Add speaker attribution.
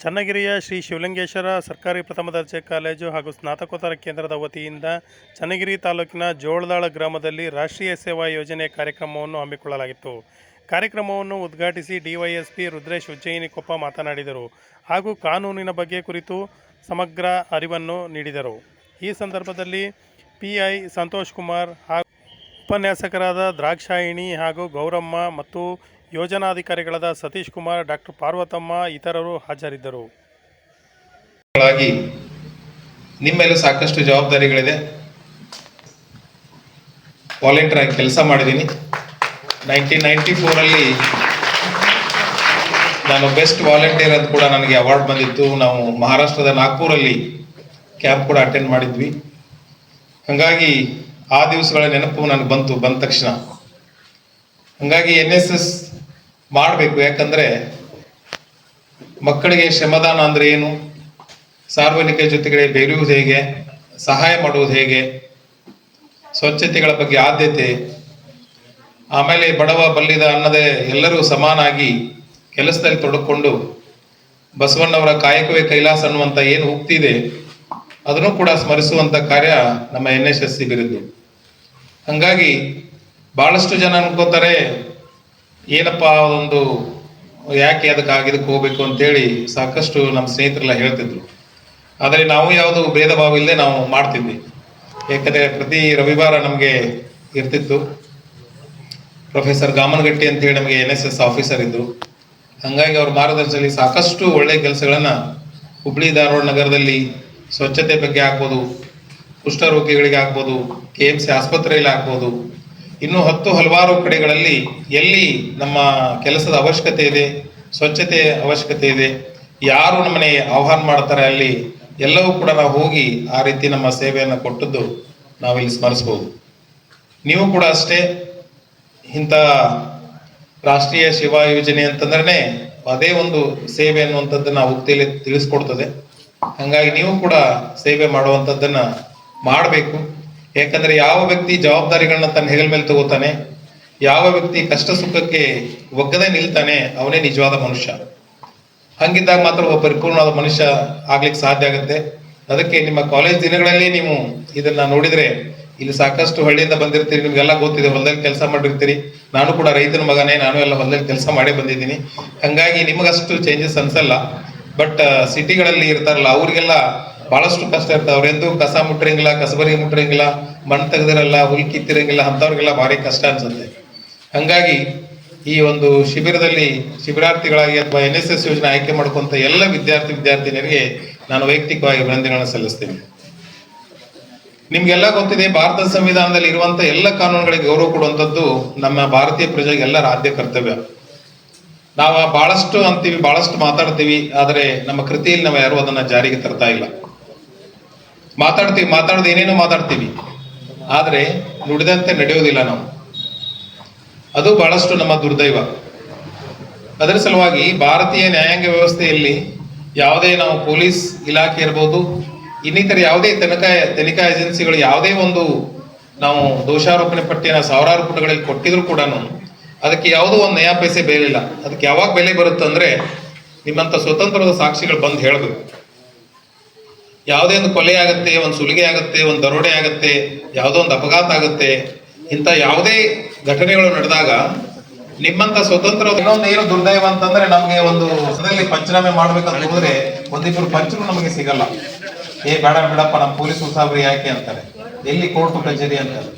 Speaker 1: ಚನ್ನಗಿರಿಯ ಶ್ರೀ ಶಿವಲಿಂಗೇಶ್ವರ ಸರ್ಕಾರಿ ಪ್ರಥಮ ದರ್ಜೆ ಕಾಲೇಜು ಹಾಗೂ ಸ್ನಾತಕೋತ್ತರ ಕೇಂದ್ರದ ವತಿಯಿಂದ ಚನ್ನಗಿರಿ ತಾಲೂಕಿನ ಜೋಳದಾಳ ಗ್ರಾಮದಲ್ಲಿ ರಾಷ್ಟ್ರೀಯ ಸೇವಾ ಯೋಜನೆ ಕಾರ್ಯಕ್ರಮವನ್ನು ಹಮ್ಮಿಕೊಳ್ಳಲಾಗಿತ್ತು. ಕಾರ್ಯಕ್ರಮವನ್ನು ಉದ್ಘಾಟಿಸಿ ಡಿವೈಎಸ್ಪಿ ರುದ್ರೇಶ್ ಉಜ್ಜಯಿನಿಕೊಪ್ಪ ಮಾತನಾಡಿದರು ಹಾಗೂ ಕಾನೂನಿನ ಬಗ್ಗೆ ಕುರಿತು ಸಮಗ್ರ ಅರಿವನ್ನು ನೀಡಿದರು. ಈ ಸಂದರ್ಭದಲ್ಲಿ ಪಿಐ ಸಂತೋಷ್ ಕುಮಾರ್ ಹಾಗೂ ಉಪನ್ಯಾಸಕರಾದ ದ್ರಾಕ್ಷಾಯಿಣಿ ಹಾಗೂ ಗೌರಮ್ಮ ಮತ್ತು ಯೋಜನಾಧಿಕಾರಿಗಳಾದ ಸತೀಶ್ ಕುಮಾರ್, ಡಾಕ್ಟರ್ ಪಾರ್ವತಮ್ಮ ಇತರರು ಹಾಜರಿದ್ದರು.
Speaker 2: ನಿಮ್ಮೆಲ್ಲೂ ಸಾಕಷ್ಟು ಜವಾಬ್ದಾರಿಗಳಿದೆ. ವಾಲಂಟಿಯರ್ ಆಗಿ ಕೆಲಸ ಮಾಡಿದ್ದೀನಿ. 1994 ನಾನು ಬೆಸ್ಟ್ ವಾಲಂಟಿಯರ್ ಅಂತ ಕೂಡ ನನಗೆ ಅವಾರ್ಡ್ ಬಂದಿತ್ತು. ನಾವು ಮಹಾರಾಷ್ಟ್ರದ ನಾಗ್ಪುರಲ್ಲಿ ಕ್ಯಾಂಪ್ ಕೂಡ ಅಟೆಂಡ್ ಮಾಡಿದ್ವಿ. ಹಾಗಾಗಿ ಆ ದಿವಸಗಳ ನೆನಪು ನನಗೆ ಬಂದ ತಕ್ಷಣ ಹಾಗಾಗಿ NSS ಮಾಡಬೇಕು. ಯಾಕಂದರೆ ಮಕ್ಕಳಿಗೆ ಶ್ರಮದಾನ ಅಂದರೆ ಏನು, ಸಾರ್ವಜನಿಕ ಜೊತೆಗೆ ಬೆರೆಯುವುದು ಹೇಗೆ, ಸಹಾಯ ಮಾಡುವುದು ಹೇಗೆ, ಸ್ವಚ್ಛತೆಗಳ ಬಗ್ಗೆ ಆದ್ಯತೆ, ಆಮೇಲೆ ಬಡವ ಬಲ್ಲಿದ ಅನ್ನದೇ ಎಲ್ಲರೂ ಸಮಾನಾಗಿ ಕೆಲಸದಲ್ಲಿ ತೊಡಕೊಂಡು ಬಸವಣ್ಣವರ ಕಾಯಕವೇ ಕೈಲಾಸ ಅನ್ನುವಂಥ ಏನು ಉಕ್ತಿದೆ ಅದನ್ನು ಕೂಡ ಸ್ಮರಿಸುವಂಥ ಕಾರ್ಯ ನಮ್ಮ NSS ಶಿಬಿರದ್ದು. ಹಾಗಾಗಿ ಭಾಳಷ್ಟು ಜನ ಅನ್ಕೋತಾರೆ ಏನಪ್ಪ ಒಂದು ಯಾಕೆ ಇದಕ್ಕೆ ಹೋಗ್ಬೇಕು ಅಂತೇಳಿ ಸಾಕಷ್ಟು ನಮ್ಮ ಸ್ನೇಹಿತರೆಲ್ಲ ಹೇಳ್ತಿದ್ರು. ಆದರೆ ನಾವು ಯಾವುದು ಭೇದ ಭಾವ ಇಲ್ಲದೆ ನಾವು ಮಾಡ್ತಿದ್ವಿ. ಯಾಕಂದರೆ ಪ್ರತಿ ರವಿವಾರ ನಮಗೆ ಇರ್ತಿತ್ತು. ಪ್ರೊಫೆಸರ್ ಗಾಮನಗಟ್ಟಿ ಅಂತೇಳಿ ನಮಗೆ NSS ಆಫೀಸರ್ ಇದ್ದು, ಹಾಗಾಗಿ ಅವ್ರ ಮಾರ್ಗದರ್ಶನದಲ್ಲಿ ಸಾಕಷ್ಟು ಒಳ್ಳೆಯ ಕೆಲಸಗಳನ್ನು ಹುಬ್ಳಿ ಧಾರವಾಡ ನಗರದಲ್ಲಿ ಸ್ವಚ್ಛತೆ ಬಗ್ಗೆ ಆಗ್ಬೋದು, ಕುಷ್ಠರೋಗಿಗಳಿಗೆ ಆಗ್ಬೋದು, KMC ಆಸ್ಪತ್ರೆಯಲ್ಲಿ ಆಗ್ಬೋದು, ಇನ್ನೂ ಹಲವಾರು ಕಡೆಗಳಲ್ಲಿ ಎಲ್ಲಿ ನಮ್ಮ ಕೆಲಸದ ಅವಶ್ಯಕತೆ ಇದೆ, ಸ್ವಚ್ಛತೆ ಅವಶ್ಯಕತೆ ಇದೆ, ಯಾರು ನಮ್ಮನೆ ಆಹ್ವಾನ ಮಾಡ್ತಾರೆ ಅಲ್ಲಿ ಎಲ್ಲವೂ ಕೂಡ ನಾವು ಹೋಗಿ ಆ ರೀತಿ ನಮ್ಮ ಸೇವೆಯನ್ನು ಕೊಟ್ಟದ್ದು ನಾವಿಲ್ಲಿ ಸ್ಮರಿಸ್ಬೋದು. ನೀವು ಕೂಡ ಅಷ್ಟೇ. ಇಂಥ ರಾಷ್ಟ್ರೀಯ ಸೇವಾ ಯೋಜನೆ ಅಂತಂದ್ರೆ ಅದೇ ಒಂದು ಸೇವೆ ಅನ್ನುವಂಥದ್ದನ್ನ ಉಕ್ತಿಯಲ್ಲಿ ತಿಳಿಸ್ಕೊಡ್ತದೆ. ಹಾಗಾಗಿ ನೀವು ಕೂಡ ಸೇವೆ ಮಾಡುವಂಥದ್ದನ್ನ ಮಾಡಬೇಕು. ಯಾಕಂದ್ರೆ ಯಾವ ವ್ಯಕ್ತಿ ಜವಾಬ್ದಾರಿಗಳನ್ನ ತನ್ನ ಹೆಗಲ ಮೇಲೆ ತಗೋತಾನೆ, ಯಾವ ವ್ಯಕ್ತಿ ಕಷ್ಟ ಸುಖಕ್ಕೆ ಒಗ್ಗದೆ ನಿಲ್ತಾನೆ, ಅವನೇ ನಿಜವಾದ ಮನುಷ್ಯ. ಹಂಗಿದ್ದಾಗ ಮಾತ್ರ ಒಬ್ಬ ಪರಿಪೂರ್ಣವಾದ ಮನುಷ್ಯ ಆಗ್ಲಿಕ್ಕೆ ಸಾಧ್ಯ ಆಗುತ್ತೆ. ಅದಕ್ಕೆ ನಿಮ್ಮ ಕಾಲೇಜ್ ದಿನಗಳಲ್ಲಿ ನೀವು ಇದನ್ನ ನೋಡಿದ್ರೆ, ಇಲ್ಲಿ ಸಾಕಷ್ಟು ಹಳ್ಳಿಯಿಂದ ಬಂದಿರ್ತೀರಿ, ನಿಮ್ಗೆಲ್ಲ ಗೊತ್ತಿದೆ, ಹೊಲದಲ್ಲಿ ಕೆಲಸ ಮಾಡಿರ್ತೀರಿ. ನಾನು ಕೂಡ ರೈತನ ಮಗನೇ, ನಾನು ಎಲ್ಲ ಹೊಲದಲ್ಲಿ ಕೆಲಸ ಮಾಡೇ ಬಂದಿದ್ದೀನಿ. ಹಂಗಾಗಿ ನಿಮಗಷ್ಟು ಚೇಂಜಸ್ ಅನ್ಸಲ್ಲ. ಬಟ್ ಸಿಟಿಗಳಲ್ಲಿ ಇರ್ತಾರಲ್ಲ ಅವ್ರಿಗೆಲ್ಲ ಬಹಳಷ್ಟು ಕಷ್ಟ ಇರ್ತದೆ. ಅವ್ರೆಂದು ಕಸ ಮುಟ್ಟಿರಂಗಿಲ್ಲ, ಕಸಬರಿಗೆ ಮುಟ್ಟಿರಂಗಿಲ್ಲ, ಮಣ್ಣು ತೆಗೆದಿರಲ್ಲ, ಹುಲ್ ಕಿತ್ತಿರಂಗಿಲ್ಲ, ಅಂಥವ್ರಿಗೆಲ್ಲ ಭಾರಿ ಕಷ್ಟ ಅನ್ಸುತ್ತೆ. ಹಂಗಾಗಿ ಈ ಒಂದು ಶಿಬಿರದಲ್ಲಿ ಶಿಬಿರಾರ್ಥಿಗಳಾಗಿ ಅಥವಾ NSS ಯೋಜನೆ ಆಯ್ಕೆ ಮಾಡ್ಕೊಂತ ಎಲ್ಲ ವಿದ್ಯಾರ್ಥಿನಿಯರಿಗೆ ನಾನು ವೈಯಕ್ತಿಕವಾಗಿ ಅಭಿನಂದನೆಗಳನ್ನು ಸಲ್ಲಿಸ್ತೇನೆ. ನಿಮ್ಗೆಲ್ಲ ಗೊತ್ತಿದೆ, ಭಾರತದ ಸಂವಿಧಾನದಲ್ಲಿ ಇರುವಂತ ಎಲ್ಲ ಕಾನೂನುಗಳಿಗೆ ಗೌರವ ಕೊಡುವಂಥದ್ದು ನಮ್ಮ ಭಾರತೀಯ ಪ್ರಜೆಗೆ ಎಲ್ಲರ ಆದ್ಯ ಕರ್ತವ್ಯ. ನಾವು ಬಹಳಷ್ಟು ಅಂತೀವಿ, ಬಹಳಷ್ಟು ಮಾತಾಡ್ತೀವಿ, ಆದರೆ ನಮ್ಮ ಕೃತಿಯಲ್ಲಿ ನಾವು ಯಾರು ಅದನ್ನ ಜಾರಿಗೆ ತರ್ತಾ ಇಲ್ಲ. ಮಾತಾಡೋದು ಏನೇನೋ ಮಾತಾಡ್ತೀವಿ, ಆದ್ರೆ ನುಡಿದಂತೆ ನಡೆಯೋದಿಲ್ಲ ನಾವು. ಅದು ಬಹಳಷ್ಟು ನಮ್ಮ ದುರ್ದೈವ. ಅದರ ಸಲುವಾಗಿ ಭಾರತೀಯ ನ್ಯಾಯಾಂಗ ವ್ಯವಸ್ಥೆಯಲ್ಲಿ ಯಾವುದೇ ನಾವು ಪೊಲೀಸ್ ಇಲಾಖೆ ಇರ್ಬೋದು, ಇನ್ನಿತರ ಯಾವುದೇ ತನಿಖಾ ಏಜೆನ್ಸಿಗಳು ಯಾವುದೇ ಒಂದು ನಾವು ದೋಷಾರೋಪಣೆ ಪಟ್ಟಿಯನ್ನು ಸಾವಿರಾರು ಪುಟಗಳಲ್ಲಿ ಕೊಟ್ಟಿದ್ರು ಕೂಡ ಅದಕ್ಕೆ ಯಾವುದೋ ಒಂದು ನಯಾ ಪೈಸೆ ಬೆಲೆ ಇಲ್ಲ. ಅದಕ್ಕೆ ಯಾವಾಗ ಬೆಲೆ ಬರುತ್ತಂದ್ರೆ ನಿಮ್ಮಂತ ಸ್ವತಂತ್ರದ ಸಾಕ್ಷಿಗಳು ಬಂದು ಹೇಳಬೇಕು. ಯಾವುದೇ ಒಂದು ಕೊಲೆ ಆಗುತ್ತೆ, ಒಂದು ಸುಲಿಗೆ ಆಗುತ್ತೆ, ಒಂದು ದರೋಡೆ ಆಗುತ್ತೆ, ಯಾವುದೋ ಒಂದು ಅಪಘಾತ ಆಗುತ್ತೆ, ಇಂಥ ಯಾವುದೇ ಘಟನೆಗಳು ನಡೆದಾಗ ನಿಮ್ಮಂತ ಸ್ವತಂತ್ರ ಇನ್ನೊಂದು ಏನು ದುರ್ದೈವ ಅಂತಂದ್ರೆ ನಮ್ಗೆ ಒಂದು ಸದನದಲ್ಲಿ ಪಂಚನಾಮೆ ಮಾಡ್ಬೇಕಂತ ಹೋದ್ರೆ ಒಂದಿಬ್ಬರು ಪಂಚರು ನಮಗೆ ಸಿಗಲ್ಲ. ಬೇಡ ಬಿಡಪ್ಪ, ನಮ್ಮ ಪೊಲೀಸ್ ಸಾಬ್ರಿ ಯಾಕೆ ಅಂತಾರೆ, ಎಲ್ಲಿ ಕೋರ್ಟು ಕಚೇರಿ ಅಂತಾರೆ.